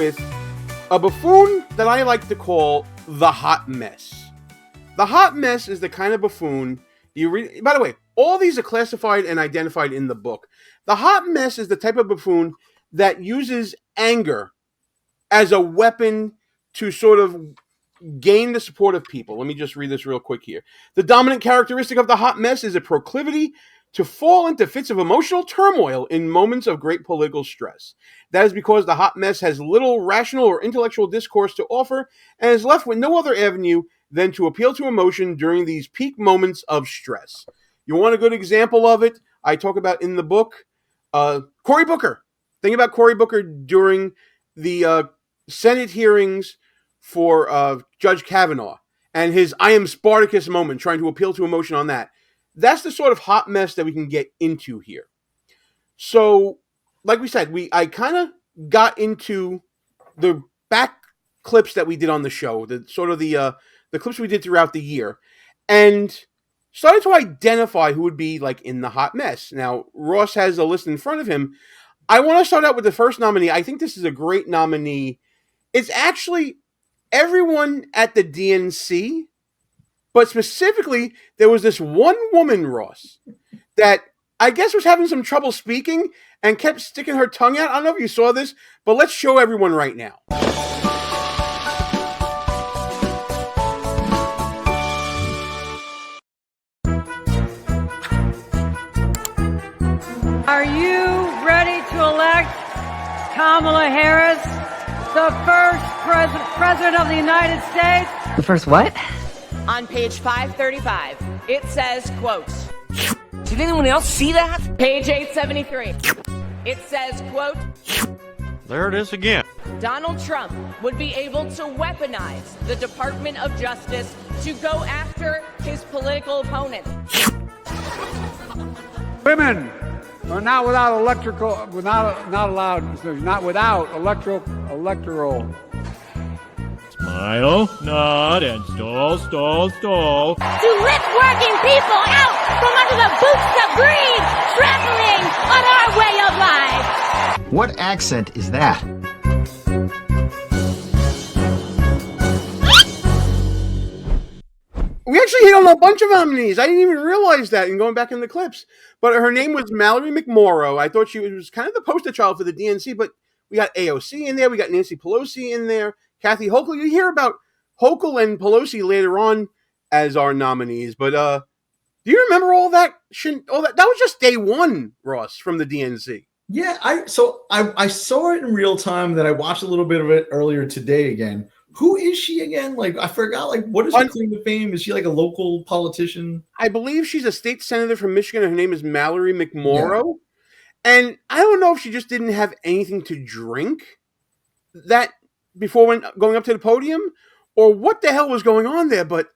with a buffoon that I like to call the hot mess. The hot mess is the kind of buffoon you read. By the way, all these are classified and identified in the book. The hot mess is the type of buffoon that uses anger as a weapon to sort of gain the support of people. Let me just read this real quick here. The dominant characteristic of the hot mess is a proclivity to fall into fits of emotional turmoil in moments of great political stress. That is because the hot mess has little rational or intellectual discourse to offer and is left with no other avenue than to appeal to emotion during these peak moments of stress. You want a good example of it? I talk about in the book, Cory Booker. Think about Cory Booker during the Senate hearings for Judge Kavanaugh and his I am Spartacus moment, trying to appeal to emotion on that. That's the sort of hot mess that we can get into here. So, like we said, I kind of got into the back clips that we did on the show, the clips we did throughout the year, and started to identify who would be like in the hot mess. Now, Ross has a list in front of him. I want to start out with the first nominee. I think this is a great nominee. It's actually everyone at the DNC, but specifically, there was this one woman, Ross, that I guess was having some trouble speaking and kept sticking her tongue out. I don't know if you saw this, but let's show everyone right now. Are you ready to elect Kamala Harris, the first president of the United States? The first what? On page 535, it says, quote, Did anyone else see that? page 873, it says, quote, There it is again. Donald Trump would be able to weaponize the Department of Justice to go after his political opponents. Women are not without electoral. Smile, nod, and stall. To lift working people out from under the boots of greed, trampling on our way of life. What accent is that? We actually hit on a bunch of nominees. I didn't even realize that in going back in the clips. But her name was Mallory McMorrow. I thought she was kind of the poster child for the DNC, but we got AOC in there. We got Nancy Pelosi in there. Kathy Hochul. You hear about Hochul and Pelosi later on as our nominees. But do you remember all that? That was just day one, Ross, from the DNC. Yeah, I saw it in real time. That I watched a little bit of it earlier today again. Who is she again? Like, I forgot. Like, what is her claim to fame? Is she like a local politician? I believe she's a state senator from Michigan. And her name is Mallory McMorrow. Yeah. And I don't know if she just didn't have anything to drink that before going up to the podium, or what the hell was going on there. But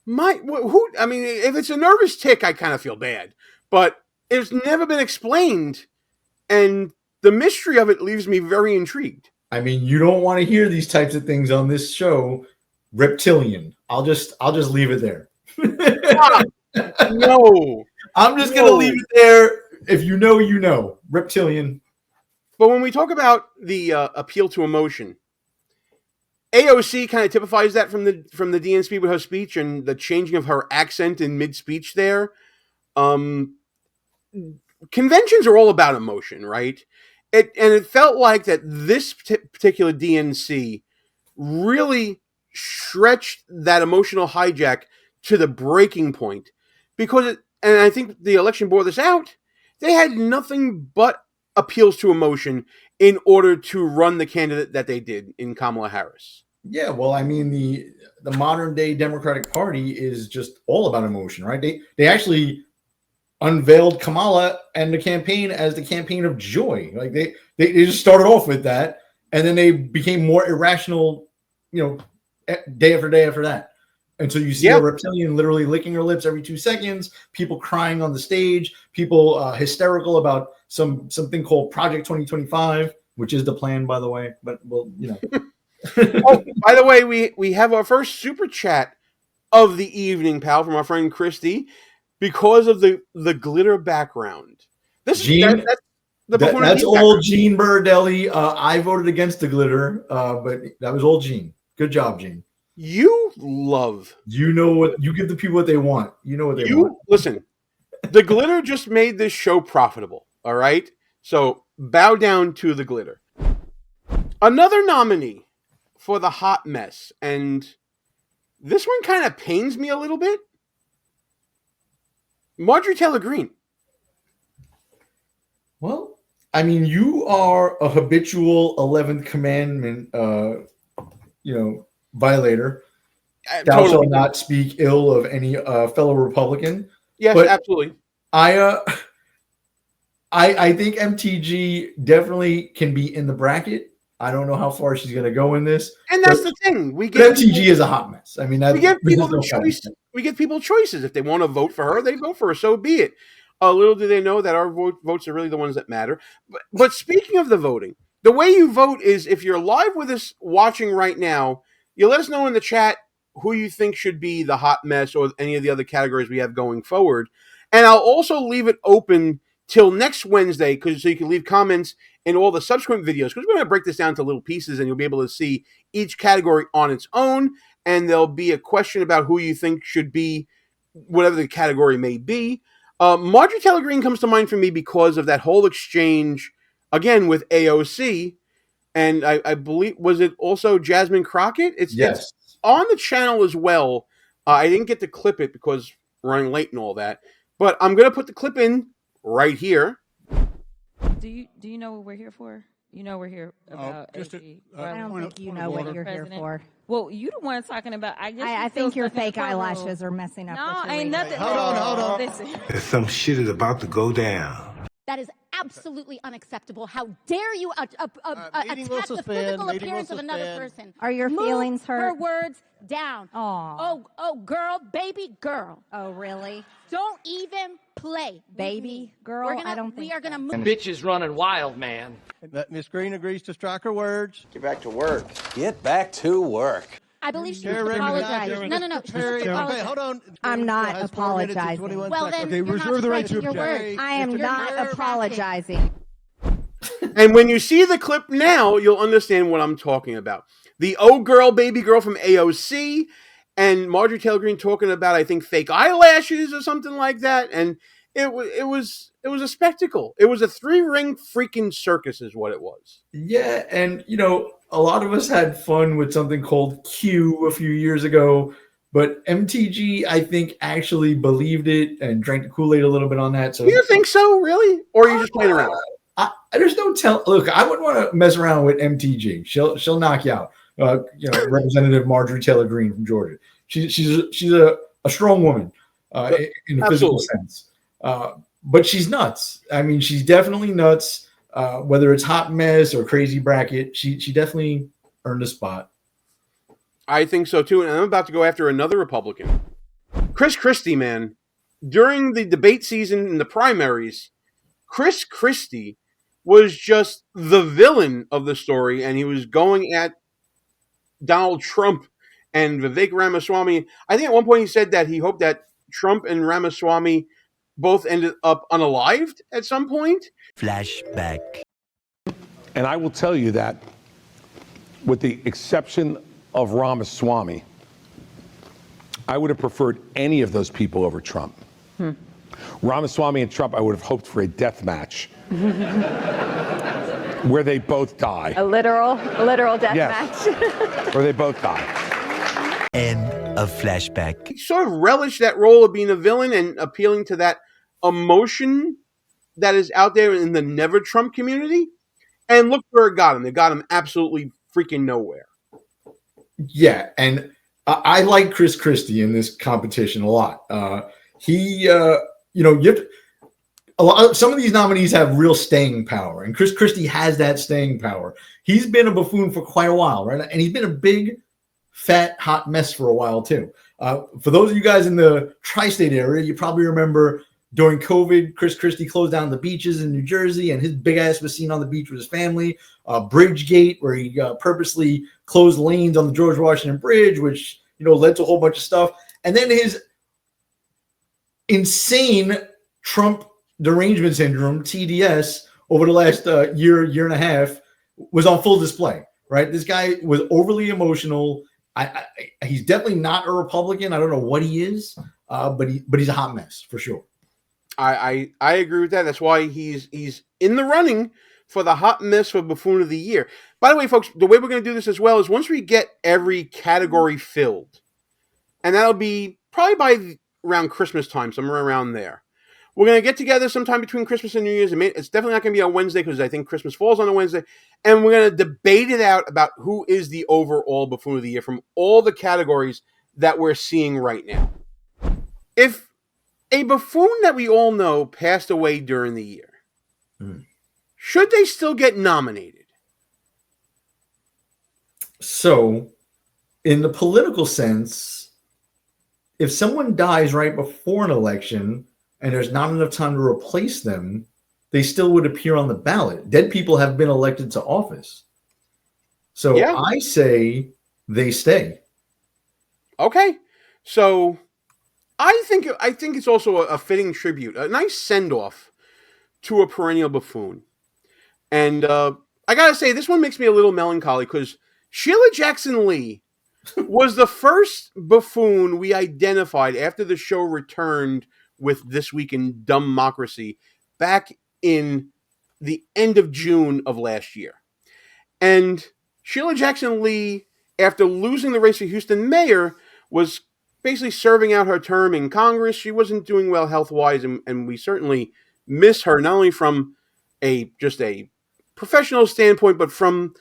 if it's a nervous tick, I kind of feel bad. But it's never been explained, and the mystery of it leaves me very intrigued. I mean, you don't want to hear these types of things on this show. Reptilian. I'll just leave it there. No. I'm just going to leave it there. If you know, you know. Reptilian. But when we talk about the appeal to emotion, AOC kind of typifies that from the DNC with her speech and the changing of her accent in mid-speech there. Conventions are all about emotion, right? It felt like that this particular DNC really stretched that emotional hijack to the breaking point, because and I think the election bore this out. They had nothing but appeals to emotion in order to run the candidate that they did in Kamala Harris. Yeah, well, I mean, the modern day Democratic Party is just all about emotion, right? They actually unveiled Kamala and the campaign as the campaign of joy. Like they just started off with that, and then they became more irrational, day after day after that. And so you see a reptilian literally licking her lips every 2 seconds, people crying on the stage, people hysterical about something called Project 2025, which is the plan, by the way. But Oh, by the way, we have our first super chat of the evening, pal, from our friend Christie, because of the glitter background. buffoon. That's old Gene Birdelli. I voted against the glitter, but that was old Gene. Good job, Gene. You love. You know what? You give the people what they want. You know what they want. Listen, the glitter just made this show profitable. All right? So bow down to the glitter. Another nominee for the hot mess, and this one kind of pains me a little bit. Marjorie Taylor Greene. Well, I mean, you are a habitual 11th commandment, violator. Thou shalt not speak ill of any fellow Republican. Yes, but absolutely. I think MTG definitely can be in the bracket. I don't know how far she's going to go in this. And that's the thing. MTG is a hot mess. I mean, we give people the choice. We give people choices. If they want to vote for her, they vote for her. So be it. Little do they know that our votes are really the ones that matter. But speaking of the voting, the way you vote is if you're live with us watching right now, you let us know in the chat who you think should be the hot mess or any of the other categories we have going forward. And I'll also leave it open till next Wednesday so you can leave comments in all the subsequent videos, because we're going to break this down into little pieces and you'll be able to see each category on its own, and there'll be a question about who you think should be whatever the category may be. Marjorie Taylor Greene comes to mind for me because of that whole exchange, again, with AOC, and I believe, was it also Jasmine Crockett? It's on the channel as well. I didn't get to clip it because we're running late and all that, but I'm going to put the clip in right here. Do you know what we're here for? You know we're here about AG. I don't think you know what you're here for. Well, you the one talking about. I think your fake eyelashes are messing up. No, ain't nothing. Hold on. Listen. Some shit is about to go down. That is absolutely unacceptable. How dare you attack the physical appearance of another person? Are your feelings hurt? Her words down. Oh, girl, baby girl. Oh, really? Don't even play, baby girl. I don't think we are gonna move. Bitch is running wild, man. Miss Greene agrees to strike her words. Get back to work. Get back to work. I believe she should apologize. No. She should apologize. Okay, hold on. I'm not apologizing. Well, then okay, reserve the right to object. I am not apologizing. And when you see the clip now, you'll understand what I'm talking about. The oh girl, baby girl from AOC, and Marjorie Taylor Greene talking about, I think, fake eyelashes or something like that. And it was a spectacle. It was a 3-ring freaking circus is what it was. Yeah, and a lot of us had fun with something called Q a few years ago, but MTG, I think, actually believed it and drank the Kool-Aid a little bit on that. So you think so, really? Or are you just playing around? There's no tell. Look, I wouldn't want to mess around with MTG. She'll knock you out. Representative Marjorie Taylor Greene from Georgia. She's a strong woman in a physical sense. But she's nuts. I mean, she's definitely nuts. Whether it's hot mess or crazy bracket, she definitely earned a spot. I think so too. And I'm about to go after another Republican, Christie, man. During the debate season in the primaries, Christie was just the villain of the story, and he was going at Donald Trump and Vivek Ramaswamy. I think at one point he said that he hoped that Trump and Ramaswamy both ended up unalived at some point. Flashback. And I will tell you that, with the exception of Ramaswamy, I would have preferred any of those people over Trump. Ramaswamy and Trump, I would have hoped for a death match where they both die. A literal death match. Where they both die. End of flashback. He sort of relished that role of being a villain and appealing to that emotion that is out there in the never Trump community. And look where it got him. It got him absolutely freaking nowhere. Yeah, and I like Christie in this competition a lot. Some of these nominees have real staying power, and Christie has that staying power. He's been a buffoon for quite a while, right? And he's been a big, fat, hot mess for a while, too. For those of you guys in the tri-state area, you probably remember during COVID, Christie closed down the beaches in New Jersey, and his big ass was seen on the beach with his family. Bridgegate, where he purposely closed lanes on the George Washington Bridge, which led to a whole bunch of stuff. And then his insane Trump derangement syndrome, TDS, over the last year and a half was on full display, right? This guy was overly emotional. He's definitely not a Republican. I don't know what he is, but he's a hot mess for sure. I agree with that. That's why he's in the running for the hot mess for Buffoon of the Year. By the way, folks, the way we're going to do this as well is once we get every category filled, and that'll be probably by around Christmas time, somewhere around there. We're going to get together sometime between Christmas and New Year's. It's definitely not going to be on Wednesday because I think Christmas falls on a Wednesday. And we're going to debate it out about who is the overall Buffoon of the Year from all the categories that we're seeing right now. If a buffoon that we all know passed away during the year, should they still get nominated? So, in the political sense, if someone dies right before an election and there's not enough time to replace them, they still would appear on the ballot. Dead people have been elected to office. So yeah. I say they stay. Okay. So I think it's also a fitting tribute, a nice send-off to a perennial buffoon. And I got to say, this one makes me a little melancholy because Sheila Jackson Lee was the first buffoon we identified after the show returned with This Week in Dumbmocracy back in the end of June of last year. And Sheila Jackson Lee, after losing the race for Houston mayor, was basically serving out her term in Congress. She wasn't doing well health-wise, and we certainly miss her, not only from just a professional standpoint, but from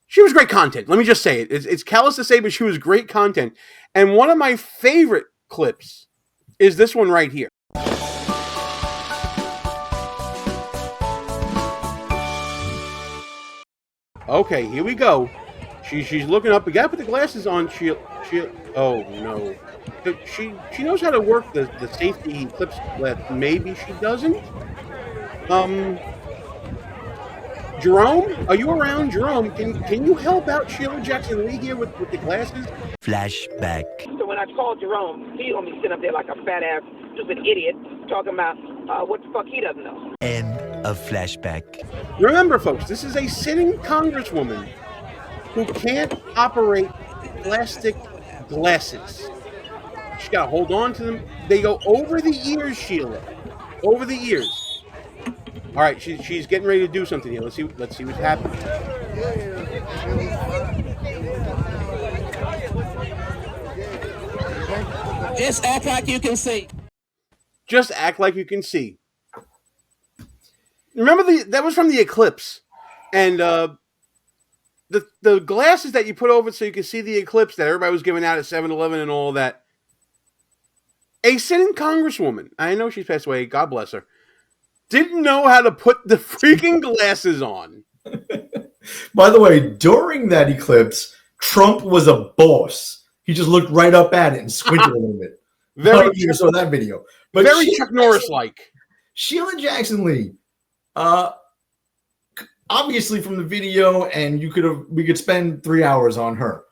she was great content. Let me just say it. It's callous to say, but she was great content. And one of my favorite clips is this one right here. Okay, here we go. She's looking up. We gotta put the glasses on. She oh no. She knows how to work the safety clips, but maybe she doesn't. Jerome, are you around? Jerome, can you help out Sheila Jackson Lee here with the glasses? Flashback. So when I called Jerome, he on me sitting up there like a fat ass, just an idiot, talking about what the fuck he doesn't know. End of flashback. Remember, folks, this is a sitting congresswoman who can't operate plastic glasses. She's got to hold on to them. They go over the ears, Sheila. Over the ears. All right, she's getting ready to do something here. Let's see what's happening. Just act like you can see. Just act like you can see. Remember that was from the eclipse, and the glasses that you put over it so you can see the eclipse that everybody was giving out at 7-Eleven and all that. A sitting congresswoman, I know she's passed away, God bless her, didn't know how to put the freaking glasses on. By the way, during that eclipse, Trump was a boss. He just looked right up at it and squinted a little bit. Very you saw that video. But very Chuck Norris-like. Sheila Jackson Lee, obviously from the video, and we could spend 3 hours on her.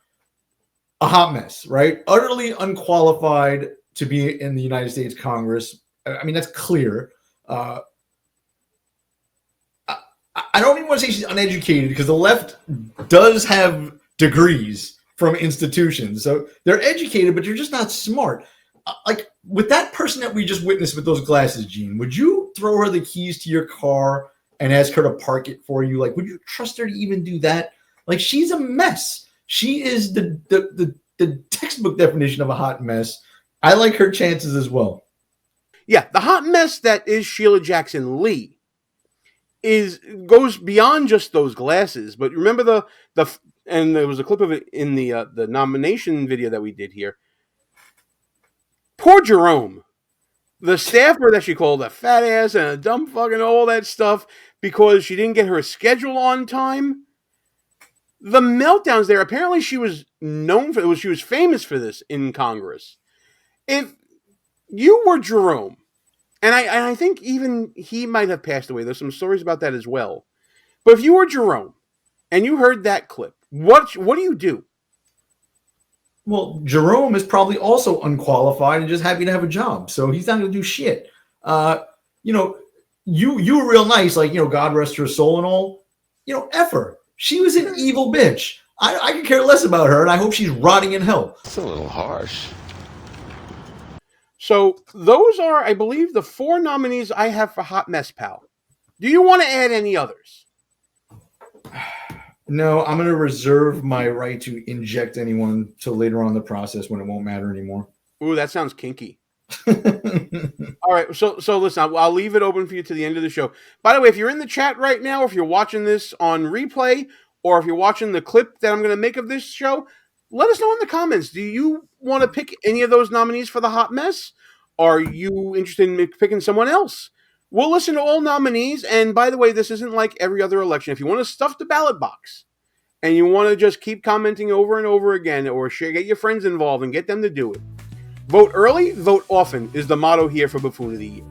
A hot mess, right? Utterly unqualified to be in the United States Congress. I mean, that's clear. I don't even want to say she's uneducated because the left does have degrees from institutions. So they're educated, but you're just not smart. Like with that person that we just witnessed with those glasses, Gene, would you throw her the keys to your car and ask her to park it for you? Like, would you trust her to even do that? Like, she's a mess. She is the textbook definition of a hot mess. I like her chances as well. Yeah, the hot mess that is Sheila Jackson Lee goes beyond just those glasses. But remember and there was a clip of it in the nomination video that we did here. Poor Jerome, the staffer that she called a fat ass and a dumb fuck and all that stuff because she didn't get her schedule on time. The meltdowns there, apparently she was she was famous for this in Congress. If you were Jerome, and I think even he might have passed away. There's some stories about that as well. But if you were Jerome and you heard that clip, what do you do? Well, Jerome is probably also unqualified and just happy to have a job. So he's not going to do shit. You you were real nice, like, God rest her soul and all. F her. She was an evil bitch. I could care less about her, and I hope she's rotting in hell. It's a little harsh. So those are, I believe, the 4 nominees I have for Hot Mess Pal. Do you want to add any others? No, I'm going to reserve my right to inject anyone till later on in the process when it won't matter anymore. Ooh, that sounds kinky. All right, so listen, I'll leave it open for you to the end of the show. By the way, if you're in the chat right now, if you're watching this on replay, or if you're watching the clip that I'm going to make of this show, let us know in the comments. Do you want to pick any of those nominees for the Hot Mess? Are you interested in picking someone else? We'll listen to all nominees, and by the way, this isn't like every other election. If you want to stuff the ballot box, and you want to just keep commenting over and over again, or get your friends involved and get them to do it, vote early, vote often is the motto here for Buffoon of the Year.